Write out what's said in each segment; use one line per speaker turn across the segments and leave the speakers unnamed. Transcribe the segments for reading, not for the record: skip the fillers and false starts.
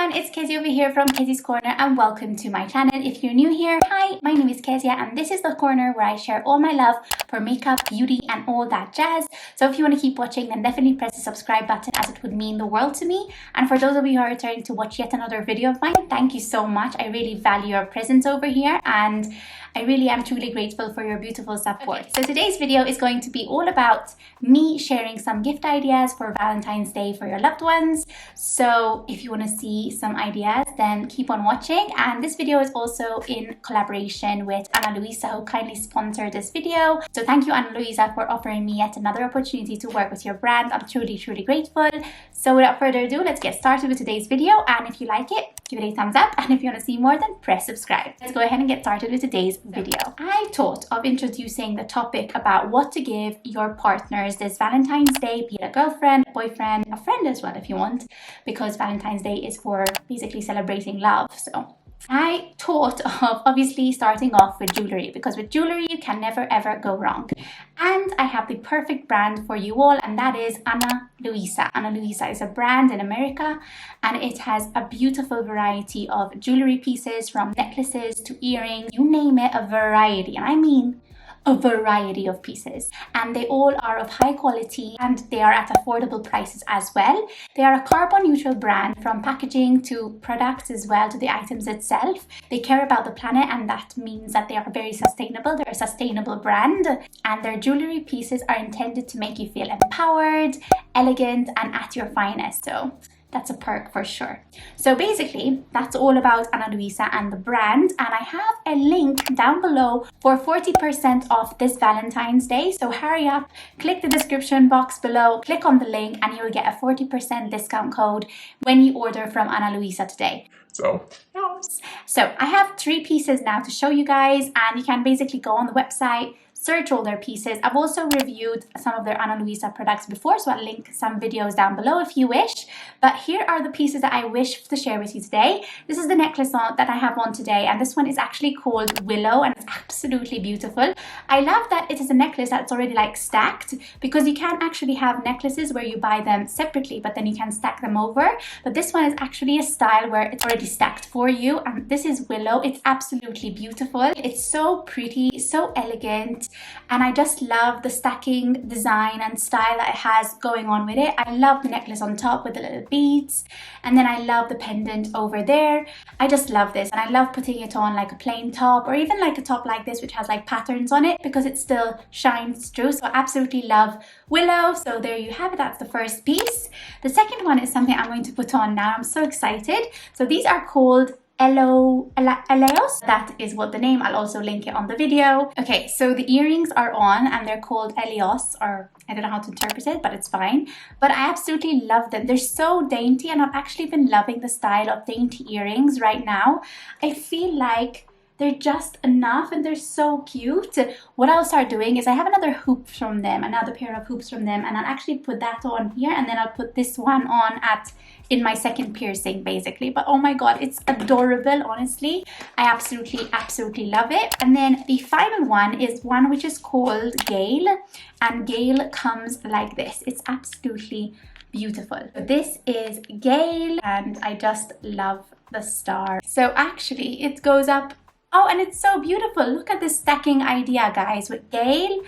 everyone, it's Kezia over here from KezziesCorner and welcome to my channel. If you're new here, hi, my name is Kezia and this is the corner where I share all my love for makeup, beauty and all that jazz. So if you want to keep watching, then definitely press the subscribe button as it would mean the world to me. And for those of you who are returning to watch yet another video of mine, thank you so much. I really value your presence over here and I really am truly grateful for your beautiful support. Okay. So today's video is going to be all about me sharing some gift ideas for Valentine's Day for your loved ones. So if you want to see some ideas, then keep on watching. And this video is also in collaboration with Ana Luisa, who kindly sponsored this video. So thank you, Ana Luisa, for offering me yet another opportunity to work with your brand. I'm truly grateful. So without further ado, let's get started with today's video. And if you like it, give it a thumbs up. And if you want to see more, then press subscribe. Let's go ahead and get started with today's video. I thought of introducing the topic about what to give your partners this Valentine's Day, be it a girlfriend, boyfriend, a friend as well if you want, because Valentine's Day is for basically celebrating love. So I thought of obviously starting off with jewelry, because with jewelry you can never ever go wrong. And I have the perfect brand for you all, and that is Ana Luisa. Ana Luisa is a brand in America and it has a beautiful variety of jewelry pieces, from necklaces to earrings, you name it, a variety. And I mean a variety of pieces, and they all are of high quality and they are at affordable prices as well. They are a carbon neutral brand, from packaging to products as well to the items itself. They care about the planet, and that means that they are very sustainable. They're a sustainable brand, and their jewelry pieces are intended to make you feel empowered, elegant and at your finest. So that's a perk for sure. So basically, that's all about Ana Luisa and the brand. And I have a link down below for 40% off this Valentine's Day. So hurry up, click the description box below, click on the link, and you'll get a 40% discount code when you order from Ana Luisa today. So I have 3 pieces now to show you guys, and you can basically go on the website, search all their pieces. I've also reviewed some of their Ana Luisa products before, so I'll link some videos down below if you wish. But here are the pieces that I wish to share with you today. This is the necklace that I have on today, and this one is actually called Willow, and it's absolutely beautiful. I love that it is a necklace that's already like stacked, because you can actually have necklaces where you buy them separately, but then you can stack them over. But this one is actually a style where it's already stacked for you, and this is Willow. It's absolutely beautiful. It's so pretty, so elegant. And I just love the stacking design and style that it has going on with it. I love the necklace on top with the little beads, and then I love the pendant over there. I just love this, and I love putting it on like a plain top, or even like a top like this which has like patterns on it, because it still shines through. So I absolutely love Willow. So there you have it. That's the first piece. The second one is something I'm going to put on now. I'm so excited. So these are called Eleos. That is what the name, I'll also link it on the video. Okay, so the earrings are on and they're called Eleos, or I don't know how to interpret it, but it's fine. But I absolutely love them. They're so dainty, and I've actually been loving the style of dainty earrings right now. I feel like they're just enough and they're so cute. What I'll start doing is I have another hoop from them, another pair of hoops from them, and I'll actually put that on here, and then I'll put this one on in my second piercing basically. But oh my god, it's adorable, honestly. I absolutely love it. And then the final one is one which is called Gale, and Gale comes like this. It's absolutely beautiful. This is Gale, and I just love the star. So actually it goes up. Oh, and it's so beautiful. Look at this stacking idea, guys, with Gale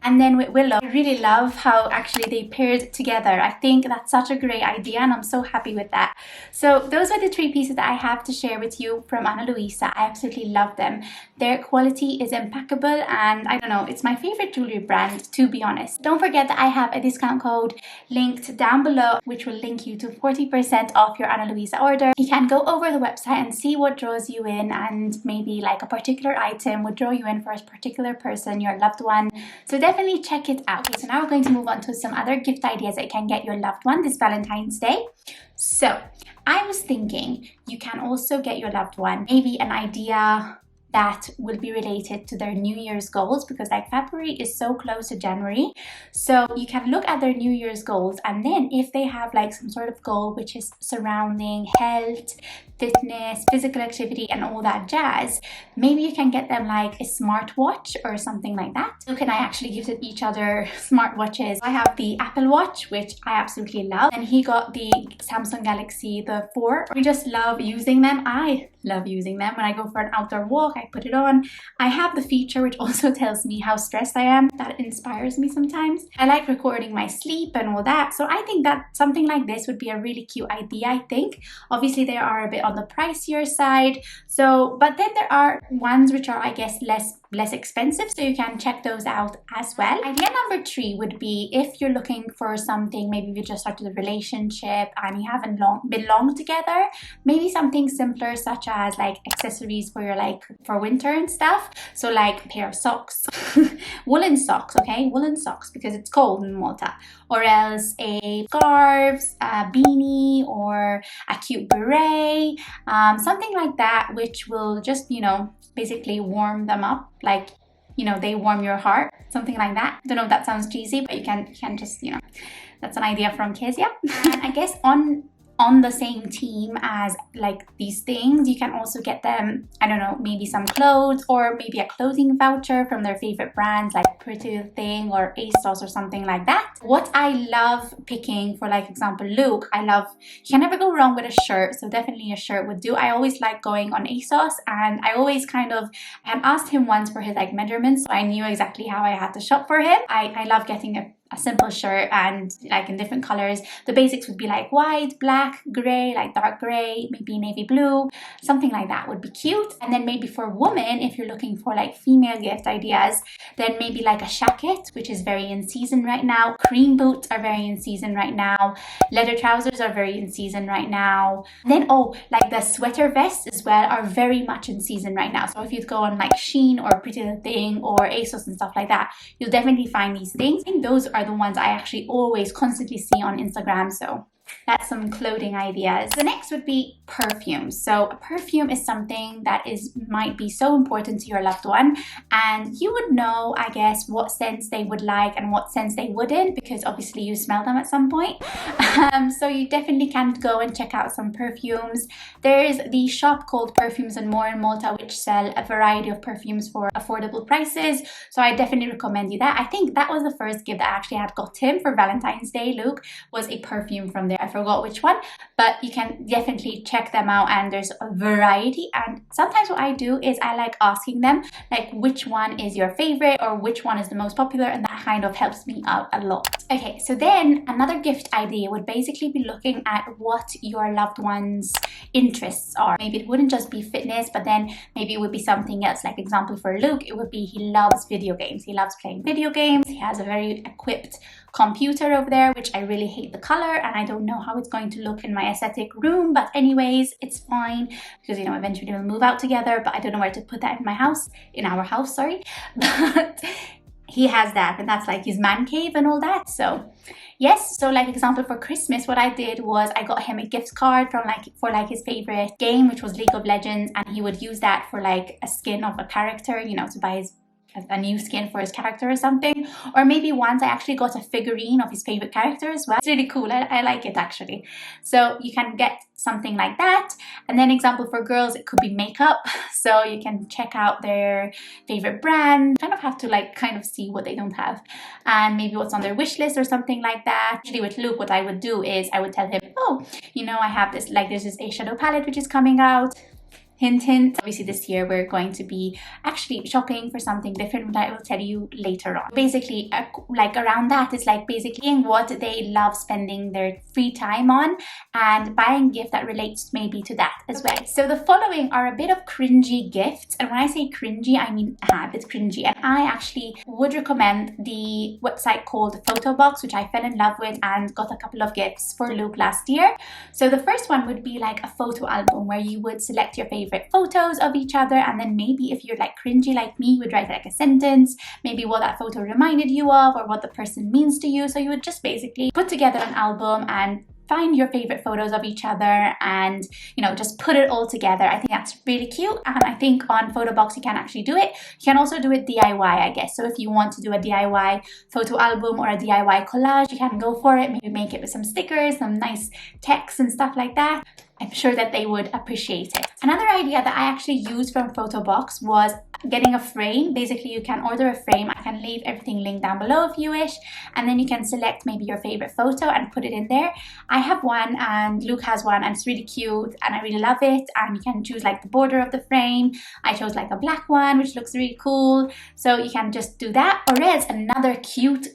and then with Willow. I really love how actually they paired together. I think that's such a great idea, and I'm so happy with that. So those are the 3 pieces that I have to share with you from Ana Luisa. I absolutely love them. Their quality is impeccable, and I don't know, it's my favorite jewelry brand, to be honest. Don't forget that I have a discount code linked down below, which will link you to 40% off your Ana Luisa order. You can go over the website and see what draws you in, and maybe like a particular item would draw you in for a particular person, your loved one. So definitely check it out. Okay, so now we're going to move on to some other gift ideas that you can get your loved one this Valentine's Day. So I was thinking you can also get your loved one maybe an idea that will be related to their New Year's goals, because like February is so close to January. So you can look at their New Year's goals, and then if they have like some sort of goal which is surrounding health, fitness, physical activity and all that jazz, maybe you can get them like a smartwatch or something like that. Luke and I actually gifted each other smartwatches. I have the Apple Watch, which I absolutely love, and he got the Samsung Galaxy, the 4. We just love using them. I love using them. When I go for an outdoor walk, I put it on. I have the feature which also tells me how stressed I am. That inspires me sometimes. I like recording my sleep and all that. So I think that something like this would be a really cute idea, I think. Obviously, they are a bit on the pricier side. So, but then there are ones which are, I guess, less expensive, so you can check those out as well. Idea number 3 would be, if you're looking for something, maybe you just started a relationship and you haven't been long together, maybe something simpler such as like accessories for your for winter and stuff. So like a pair of socks, woolen socks, okay, woolen socks because it's cold in Malta, or else a scarf, a beanie, or a cute beret, something like that, which will just, you know, basically warm them up, like, you know, they warm your heart, something like that. Don't know if that sounds cheesy, but you can just, you know, that's an idea from Kezia. And I guess on the same team as like these things, you can also get them, I don't know, maybe some clothes, or maybe a clothing voucher from their favorite brands like Pretty Little Thing or ASOS or something like that. What I love picking for, like example, Luke, you can never go wrong with a shirt, so definitely a shirt would do. I always like going on ASOS, and I always I had asked him once for his like measurements, so I knew exactly how I had to shop for him. I love getting a simple shirt, and like in different colors. The basics would be like white, black, gray, like dark gray, maybe navy blue, something like that would be cute. And then maybe for women, if you're looking for like female gift ideas, then maybe like a jacket, which is very in season right now. Cream boots are very in season right now. Leather trousers are very in season right now. And then like the sweater vests as well are very much in season right now. So if you go on like Shein or Pretty Little Thing or ASOS and stuff like that, you'll definitely find these things. I think those are the ones I actually always constantly see on Instagram. So that's some clothing ideas. The next would be perfumes. So a perfume is something that might be so important to your loved one, and you would know, I guess, what scents they would like and what scents they wouldn't, because obviously you smell them at some point. So you definitely can go and check out some perfumes. There's the shop called Perfumes and More in Malta, which sell a variety of perfumes for affordable prices. So I definitely recommend you that. I think that was the first gift that I actually had got him for Valentine's Day, Luke, was a perfume from there. I forgot which one, but you can definitely check them out, and there's a variety. And sometimes what I do is I like asking them like which one is your favorite or which one is the most popular, and that kind of helps me out a lot. Okay, so then another gift idea would basically be looking at what your loved one's interests are. Maybe it wouldn't just be fitness, but then maybe it would be something else. Like example for Luke, it would be he loves video games. He loves playing video games. He has a very equipped computer over there, which I really hate the color, and I don't know how it's going to look in my aesthetic room, but anyways, it's fine because, you know, eventually we'll move out together, but I don't know where to put that in our house, sorry. But he has that, and that's like his man cave and all that. So yes, so like example for Christmas, what I did was I got him a gift card for his favorite game, which was League of Legends, and he would use that for like a skin of a character, you know, to buy a new skin for his character or something. Or maybe once I actually got a figurine of his favorite character as well. It's really cool. I like it actually. So you can get something like that. And then example for girls, it could be makeup. So you can check out their favorite brand. Kind of have to like kind of see what they don't have and maybe what's on their wish list or something like that. Usually with Luke, what I would do is I would tell him, oh, you know, I have this, like there's this eyeshadow palette which is coming out. Hint, hint. Obviously this year we're going to be actually shopping for something different, but I will tell you later on. Basically, like around that is like basically what they love spending their free time on and buying gift that relates maybe to that as well. So the following are a bit of cringy gifts, and when I say cringy, I mean a bit cringy. And I actually would recommend the website called Photobox, which I fell in love with and got a couple of gifts for Luke last year. So the first one would be like a photo album where you would select your favorite photos of each other, and then maybe if you're like cringy like me, you would write like a sentence, maybe what that photo reminded you of or what the person means to you. So you would just basically put together an album and find your favorite photos of each other and, you know, just put it all together. I think that's really cute, and I think on Photobox you can actually do it. You can also do it DIY, I guess. So if you want to do a DIY photo album or a DIY collage, you can go for it. Maybe make it with some stickers, some nice text and stuff like that. I'm sure that they would appreciate it. Another idea that I actually used from Photobox was getting a frame. Basically, you can order a frame. I can leave everything linked down below if you wish, and then you can select maybe your favorite photo and put it in there. I have one and Luke has one, and it's really cute and I really love it. And you can choose like the border of the frame. I chose like a black one, which looks really cool. So you can just do that. Or else another cute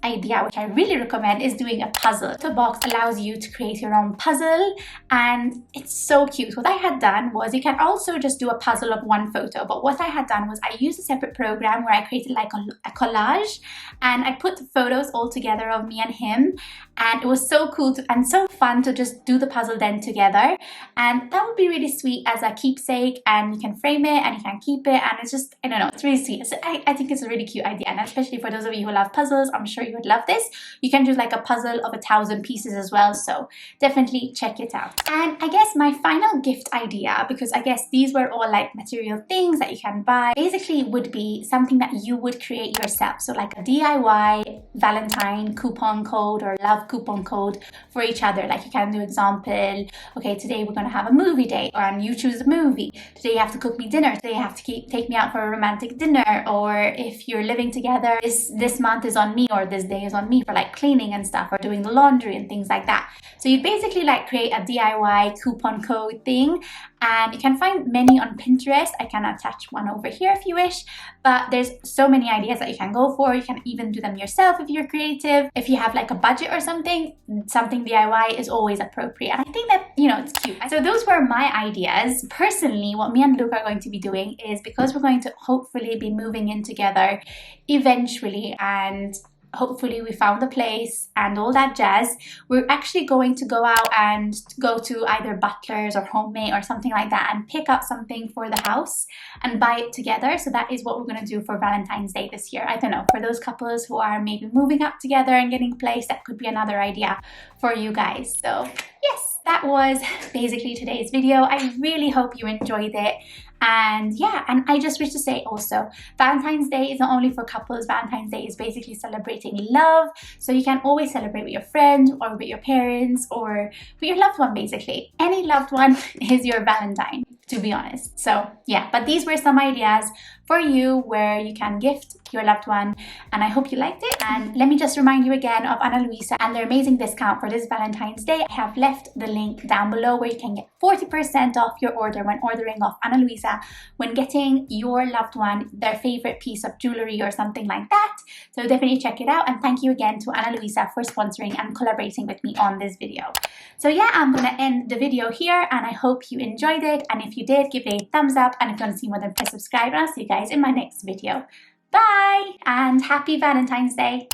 idea, which I really recommend, is doing a puzzle. Photobox allows you to create your own puzzle, and it's so cute. What I had done was, you can also just do a puzzle of one photo, but what I had done was I used a separate program where I created like a collage, and I put the photos all together of me and him, and it was so cool and so fun to just do the puzzle then together. And that would be really sweet as a keepsake, and you can frame it and you can keep it, and it's just, I don't know, it's really sweet. So I think it's a really cute idea, and especially for those of you who love puzzles, I'm sure you would love this. You can do like a puzzle of 1,000 pieces as well, so definitely check it out. And I guess my final gift idea, because I guess these were all like material things that you can buy, basically would be something that you would create yourself. So like a DIY Valentine coupon code or love coupon code for each other. Like you can do example, okay, today we're going to have a movie date, and you choose a movie. Today you have to cook me dinner. Today you have to take me out for a romantic dinner. Or if you're living together, this month is on me, or this day is on me for like cleaning and stuff, or doing the laundry and things like that. So you basically like create a DIY coupon code thing, and you can find many on Pinterest. I can attach one over here if you wish, but there's so many ideas that you can go for. You can even do them yourself if you're creative. If you have like a budget or something DIY is always appropriate. And I think that, you know, it's cute. So those were my ideas. Personally, what me and Luke are going to be doing is, because we're going to hopefully be moving in together eventually, and hopefully we found a place and all that jazz, we're actually going to go out and go to either Butler's or Homemade or something like that and pick up something for the house and buy it together. So that is what we're going to do for Valentine's Day this year. I don't know, for those couples who are maybe moving up together and getting a place, that could be another idea for you guys. So yes, that was basically today's video. I really hope you enjoyed it. And yeah, and I just wish to say also, Valentine's Day is not only for couples. Valentine's Day is basically celebrating love. So you can always celebrate with your friend or with your parents or with your loved one, basically. Any loved one is your Valentine, to be honest. So yeah, but these were some ideas for you where you can gift your loved one, and I hope you liked it. And let me just remind you again of Ana Luisa and their amazing discount for this Valentine's Day. I have left the link down below where you can get 40% off your order when ordering off Ana Luisa, when getting your loved one their favorite piece of jewelry or something like that. So definitely check it out, and thank you again to Ana Luisa for sponsoring and collaborating with me on this video. So yeah, I'm gonna end the video here, and I hope you enjoyed it, and if you did, give it a thumbs up, and if you want to see more, then press subscribe, and I'll see you guys in my next video. Bye, and happy Valentine's Day.